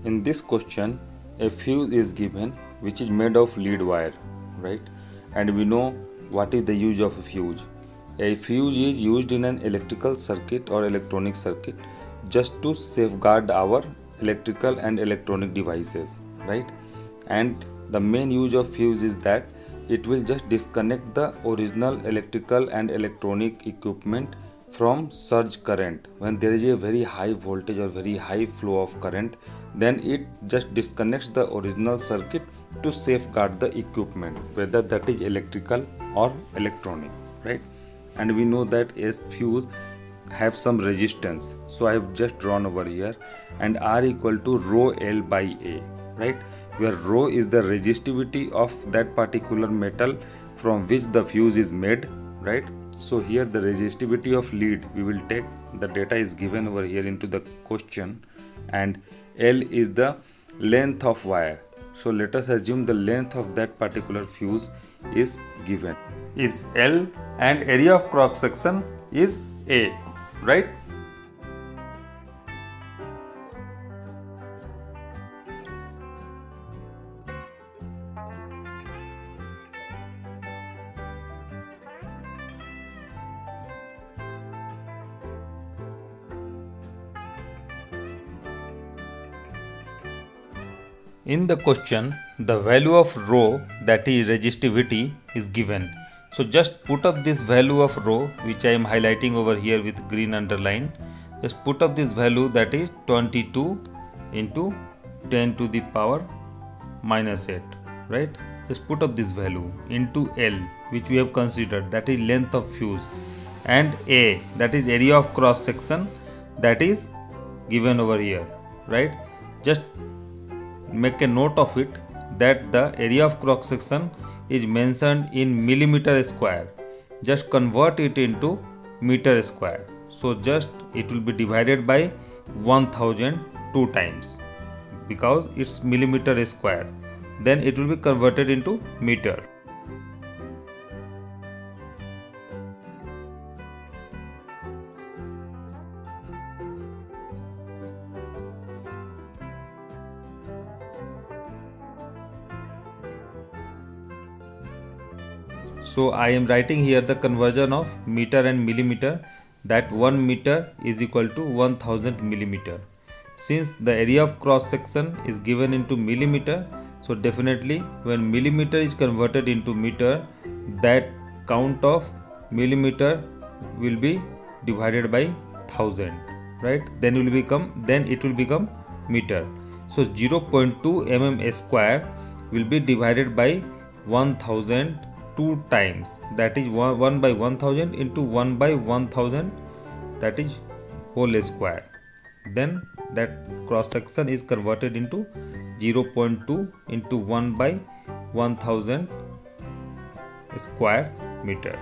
In this question, a fuse is given which is made of lead wire, right? And we know what is the use of a fuse. A fuse is used in an electrical circuit or electronic circuit just to safeguard our electrical and electronic devices, right? And the main use of fuse is that it will just disconnect the original electrical and electronic equipment from surge current. When there is a very high voltage or very high flow of current, then it just disconnects the original circuit to safeguard the equipment, whether that is electrical or electronic, right? And we know that a fuse have some resistance, so I have just drawn over here, and R equal to rho L by A, right? Where rho is the resistivity of that particular metal from which the fuse is made, right? So here the resistivity of lead, we will take the data is given over here into the question, and L is the length of wire. So let us assume the length of that particular fuse is given is L, and area of cross section is A, right? In the question, the value of rho, that is resistivity, is given. So just put up this value of rho, which I am highlighting over here with green underline. Just put up this value, that is 22 into 10 to the power minus 8, right? Just put up this value into L, which we have considered, that is length of fuse, and A, that is area of cross section, that is given over here, right? Just make a note of it that the area of cross section is mentioned in millimeter square. Just convert it into meter square. So just it will be divided by 1000 two times because it's millimeter square. Then it will be converted into meter. So I am writing here the conversion of meter and millimeter, that 1 meter is equal to 1000 millimeter. Since the area of cross section is given into millimeter, so definitely when millimeter is converted into meter, that count of millimeter will be divided by 1000, right? Then it will become meter. So 0.2 mm square will be divided by 1000 two times, that is 1 by 1000 into 1 by 1000, that is whole square. Then that cross section is converted into 0.2 into 1 by 1000 square meter.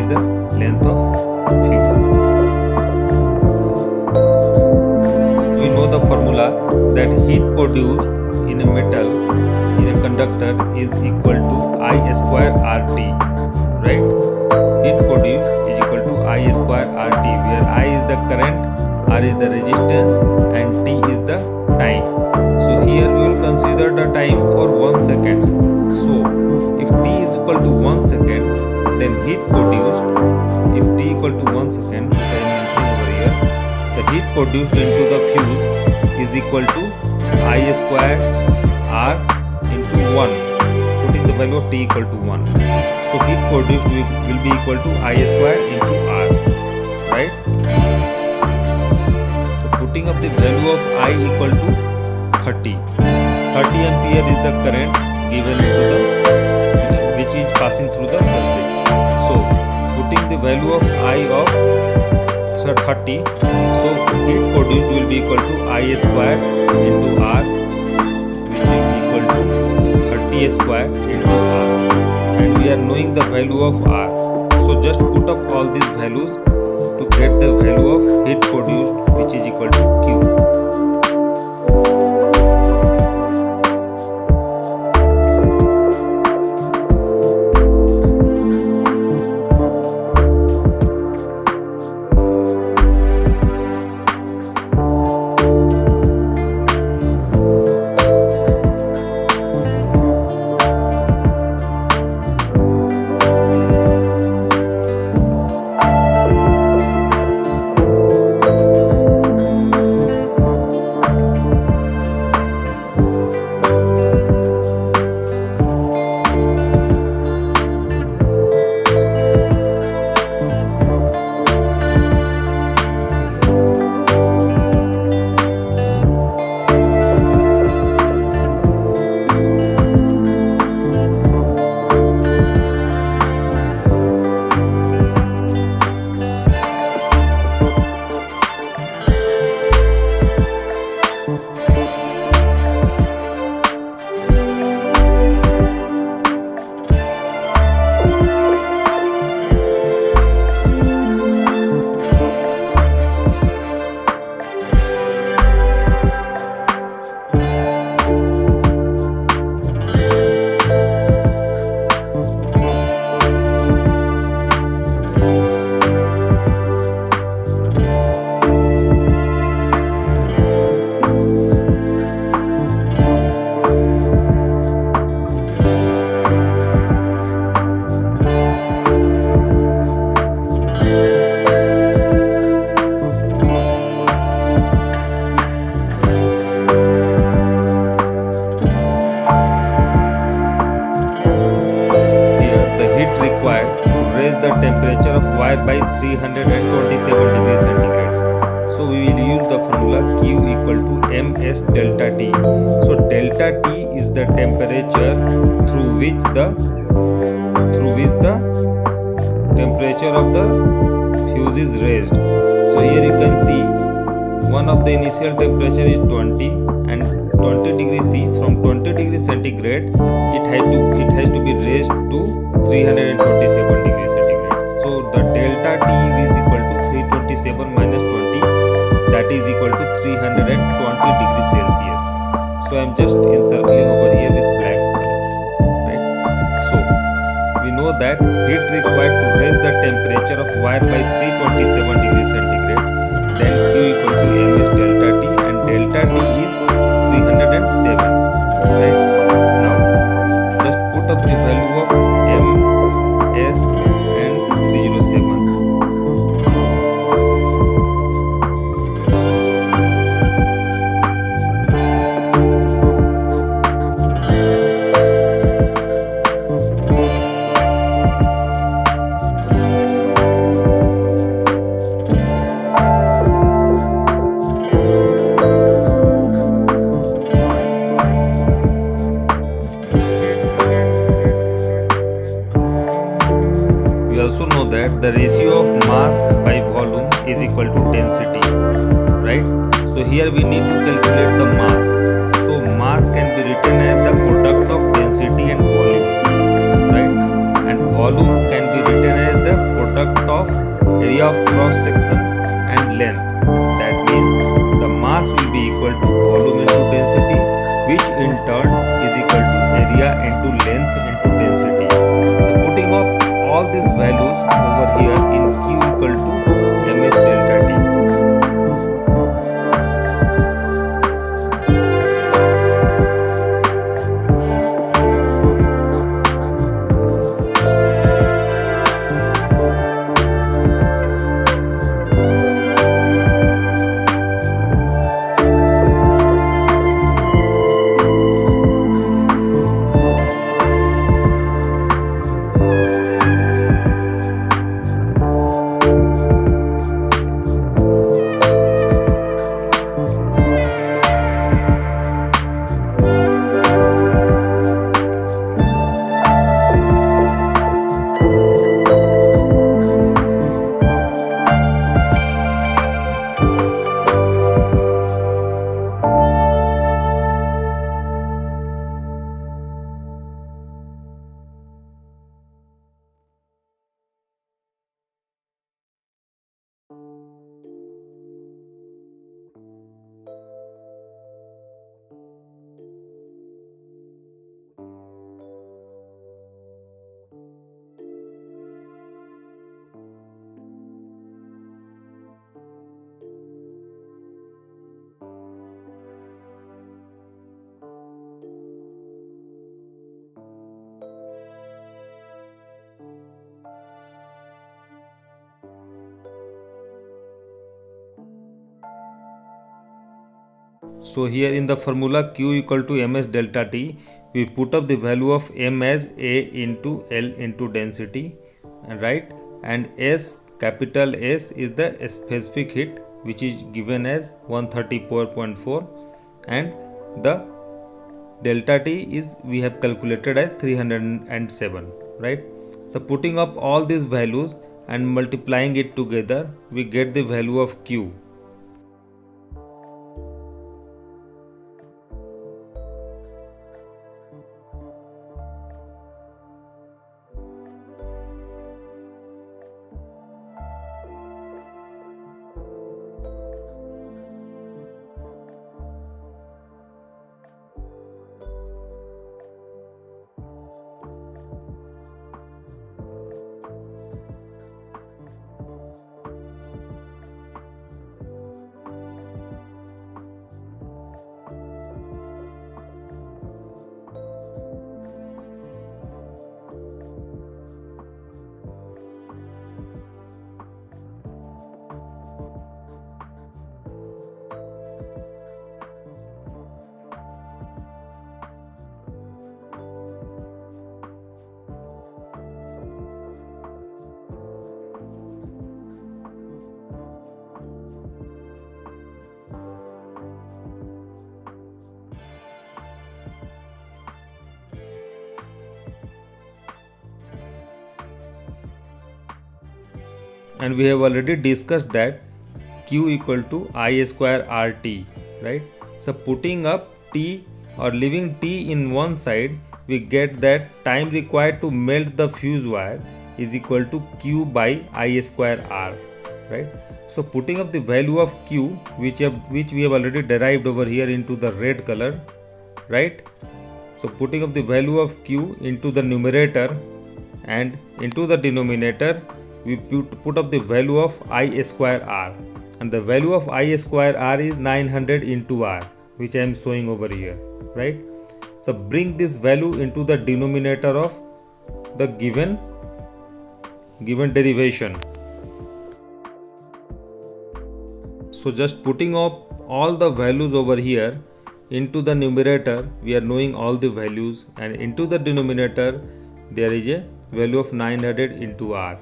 is the length of fuse. We know the formula that heat produced in a metal, in a conductor, is equal to I square RT, right? Heat produced is equal to I square RT, where I is the current, R is the resistance, and T is the time. So here we will consider the time for 1 second. So if T is equal to 1 second, then heat produced, if T equal to 1 second, which I am mentioning over here, the heat produced into the fuse is equal to I square R into 1, putting the value of T equal to 1. So heat produced will be equal to I square into R, right? So putting up the value of I equal to 30 ampere is the current given into the, which is passing through the circuit. So putting the value of I of 30, so heat produced will be equal to I square into R, which is equal to 30 square into R, and we are knowing the value of R. So just put up all these values to get the value of heat produced, which is equal to Q. the temperature of wire by 327 degrees centigrade. So we will use the formula Q equal to ms delta T. So delta T is the temperature through which the temperature of the fuse is raised. So here you can see one of the initial temperature is 20 and 20 degrees C. From 20 degrees centigrade it has to be raised to 327 degrees centigrade. So the delta T is equal to 327 minus 20, that is equal to 320 degrees Celsius. So I am just encircling over here with black color, right? So we know that heat required to raise the temperature of wire by 327 degrees centigrade, then Q equal to ms delta T, and delta T is 307, right? Now just put up the value of ms and 307. We also know that the ratio of mass by volume is equal to density, right? So here we need to calculate the mass. So mass can be written as the product of density and volume, right? And volume can be written as the product area of cross section and length. That means the mass will be equal to volume into density, which in turn is equal to area into length into density. So putting up all these values over here in Q equal to ms delta T. So here in the formula Q equal to ms delta T, we put up the value of m as A into L into density, right? And S, capital S, is the specific heat, which is given as 134.4, and the delta T is we have calculated as 307, right? So putting up all these values and multiplying it together, we get the value of Q. And we have already discussed that Q equal to I square RT, right? So putting up T or leaving T in one side, we get that time required to melt the fuse wire is equal to Q by I square R, right? So putting up the value of Q, which we have already derived over here into the red color, right? So putting up the value of Q into the numerator and into the denominator, we put up the value of I square R, and the value of I square R is 900 into R, which I am showing over here, right? So bring this value into the denominator of the given derivation. So just putting up all the values over here into the numerator, we are knowing all the values, and into the denominator there is a value of 900 into R.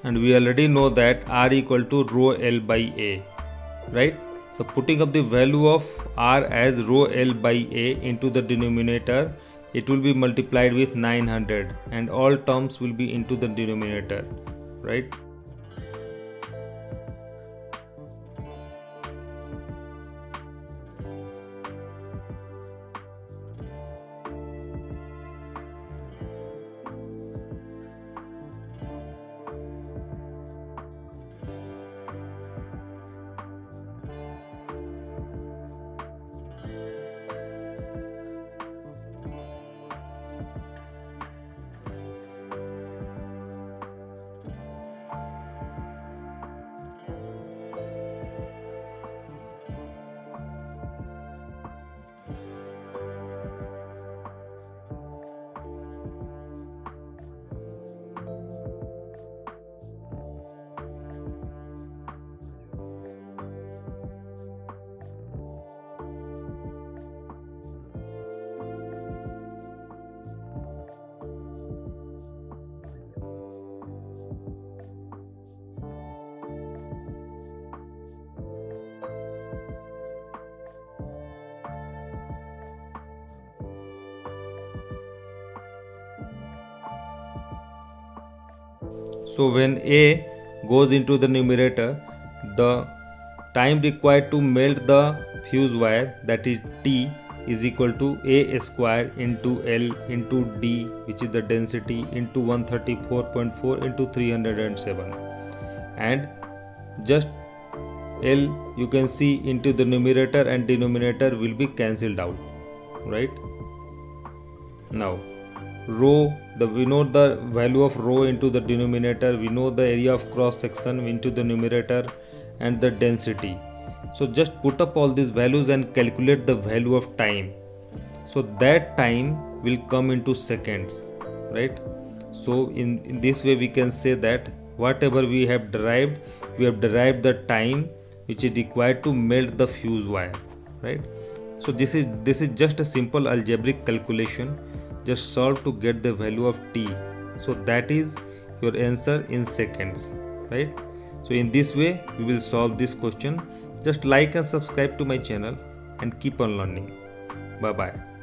and we already know that R equal to rho L by A, right? So putting up the value of R as rho L by A into the denominator, it will be multiplied with 900 and all terms will be into the denominator, right? So when A goes into the numerator, the time required to melt the fuse wire, that is T, is equal to A square into L into D, which is the density, into 134.4 into 307, and just L you can see into the numerator and denominator will be cancelled out, right? Now rho, we know the value of rho into the denominator, we know the area of cross section into the numerator and the density. So just put up all these values and calculate the value of time. So that time will come into seconds, right? So in this way we can say that whatever we have derived the time which is required to melt the fuse wire, right? So this is just a simple algebraic calculation. Just solve to get the value of T. So that is your answer in seconds, right? So in this way we will solve this question. Just like and subscribe to my channel and keep on learning. Bye bye.